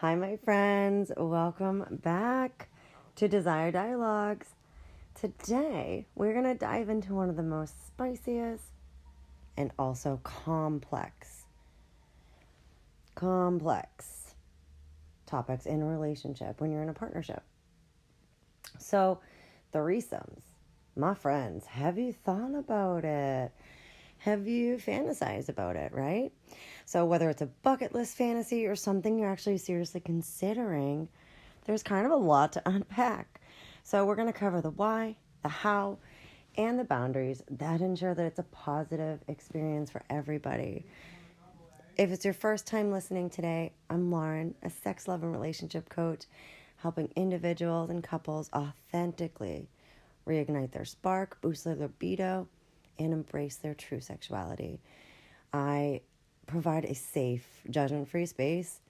Hi, my friends. Welcome back to Desire Dialogues. Today, we're going to dive into one of the most spiciest and also complex topics in a relationship when you're in a partnership. So, threesomes. My friends, have you thought about it? Have you fantasized about it, right? So whether it's a bucket list fantasy or something you're actually seriously considering, there's kind of a lot to unpack. So we're going to cover the why, the how, and the boundaries that ensure that it's a positive experience for everybody. If it's your first time listening today, I'm Lauren, a sex, love, and relationship coach, helping individuals and couples authentically reignite their spark, boost their libido, and embrace their true sexuality. I provide a safe, judgment-free space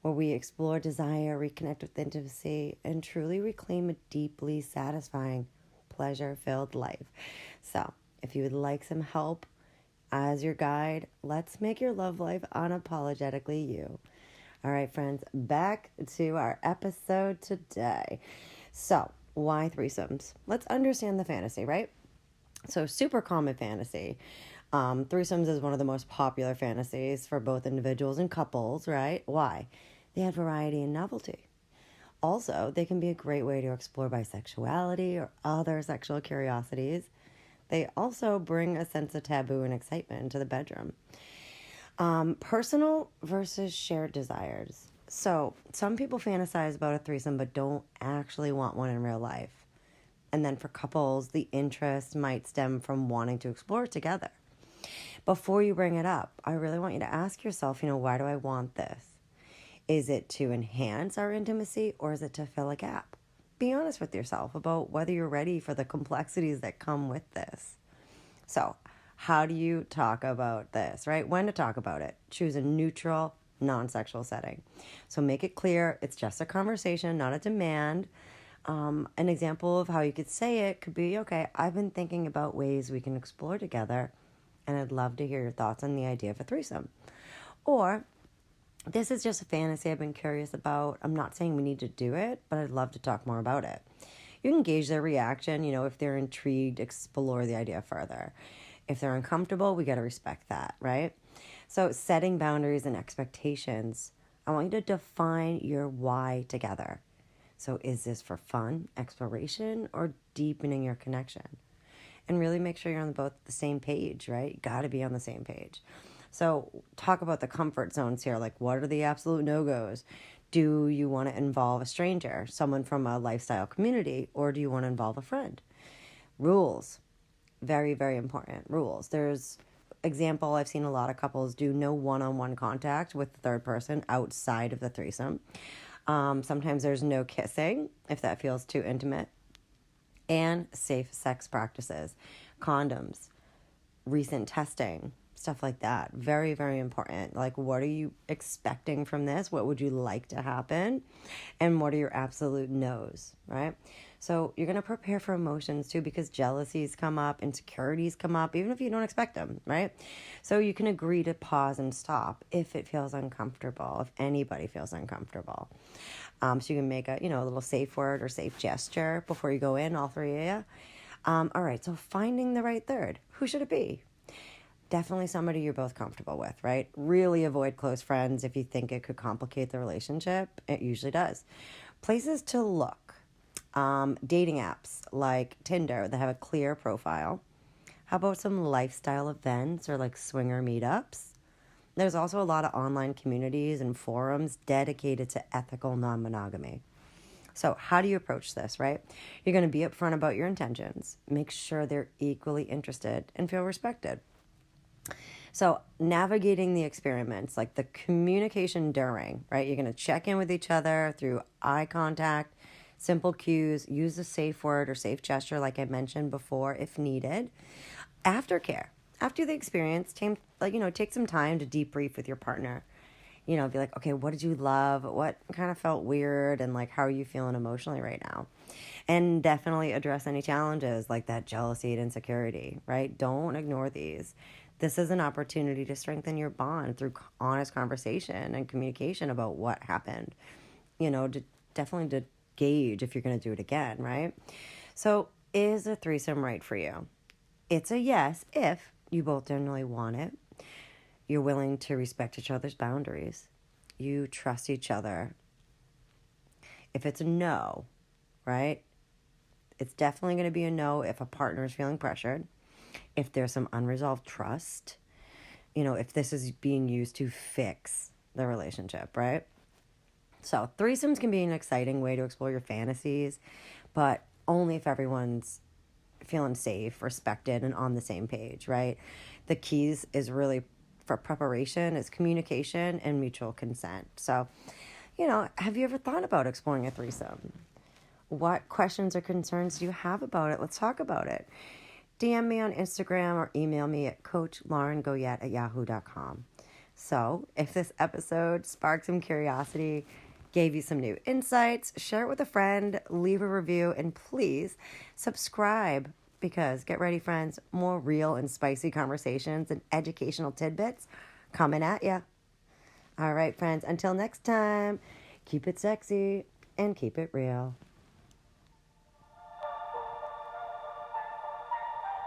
where we explore desire, reconnect with intimacy, and truly reclaim a deeply satisfying, pleasure-filled life. So, if you would like some help as your guide, let's make your love life unapologetically you. All right, friends, back to our episode today. So, why threesomes? Let's understand the fantasy, right? So, super common fantasy. Threesomes is one of the most popular fantasies for both individuals and couples, right? Why? They add variety and novelty. Also, they can be a great way to explore bisexuality or other sexual curiosities. They also bring a sense of taboo and excitement into the bedroom. Personal versus shared desires. So, some people fantasize about a threesome but don't actually want one in real life. And then for couples, the interest might stem from wanting to explore together. Before you bring it up, I really want you to ask yourself, why do I want this? Is it to enhance our intimacy or is it to fill a gap? Be honest with yourself about whether you're ready for the complexities that come with this. So, how do you talk about this, right? When to talk about it. Choose a neutral, non-sexual setting. So make it clear it's just a conversation, not a demand. An example of how you could say it could be, okay, I've been thinking about ways we can explore together, and I'd love to hear your thoughts on the idea of a threesome. Or, this is just a fantasy I've been curious about. I'm not saying we need to do it, but I'd love to talk more about it. You can gauge their reaction. If they're intrigued, explore the idea further. If they're uncomfortable, we got to respect that, right? So setting boundaries and expectations. I want you to define your why together. So is this for fun, exploration, or deepening your connection? And really make sure you're on both the same page, right? You got to be on the same page. So talk about the comfort zones here. Like, what are the absolute no-goes? Do you want to involve a stranger, someone from a lifestyle community, or do you want to involve a friend? Rules. Very, very important. Rules. There's example, I've seen a lot of couples do no one-on-one contact with the third person outside of the threesome. Sometimes there's no kissing if that feels too intimate. And safe sex practices, condoms, recent testing, stuff like that. Very, very important. Like, what are you expecting from this? What would you like to happen? And what are your absolute no's, right? So you're going to prepare for emotions too, because jealousies come up, insecurities come up, even if you don't expect them, right? So you can agree to pause and stop if it feels uncomfortable, if anybody feels uncomfortable. So you can make a little safe word or safe gesture before you go in, all three of you. All right, so finding the right third. Who should it be? Definitely somebody you're both comfortable with, right? Really avoid close friends if you think it could complicate the relationship. It usually does. Places to look. Dating apps like Tinder that have a clear profile. How about some lifestyle events or like swinger meetups? There's also a lot of online communities and forums dedicated to ethical non-monogamy. So how do you approach this, right? You're going to be upfront about your intentions. Make sure they're equally interested and feel respected. So navigating the experiments, like the communication during, right? You're going to check in with each other through eye contact, simple cues, use a safe word or safe gesture like I mentioned before if needed. Aftercare. After the experience, take some time to debrief with your partner. Be like, okay, what did you love? What kind of felt weird? And like, how are you feeling emotionally right now? And definitely address any challenges like that jealousy and insecurity, right? Don't ignore these. This is an opportunity to strengthen your bond through honest conversation and communication about what happened. Definitely to gauge if you're going to do it again, right? So, is a threesome right for you? It's a yes if you both genuinely want it. You're willing to respect each other's boundaries. You trust each other. If it's a no, right? It's definitely going to be a no if a partner is feeling pressured, if there's some unresolved trust, if this is being used to fix the relationship, right? So, threesomes can be an exciting way to explore your fantasies, but only if everyone's feeling safe, respected, and on the same page, right? The keys is really for preparation, is communication and mutual consent. So, have you ever thought about exploring a threesome? What questions or concerns do you have about it? Let's talk about it. DM me on Instagram or email me at coachlaurengoyette@yahoo.com. So, if this episode sparked some curiosity, gave you some new insights, share it with a friend, leave a review, and please subscribe because get ready, friends, more real and spicy conversations and educational tidbits coming at ya. All right, friends, until next time, keep it sexy and keep it real.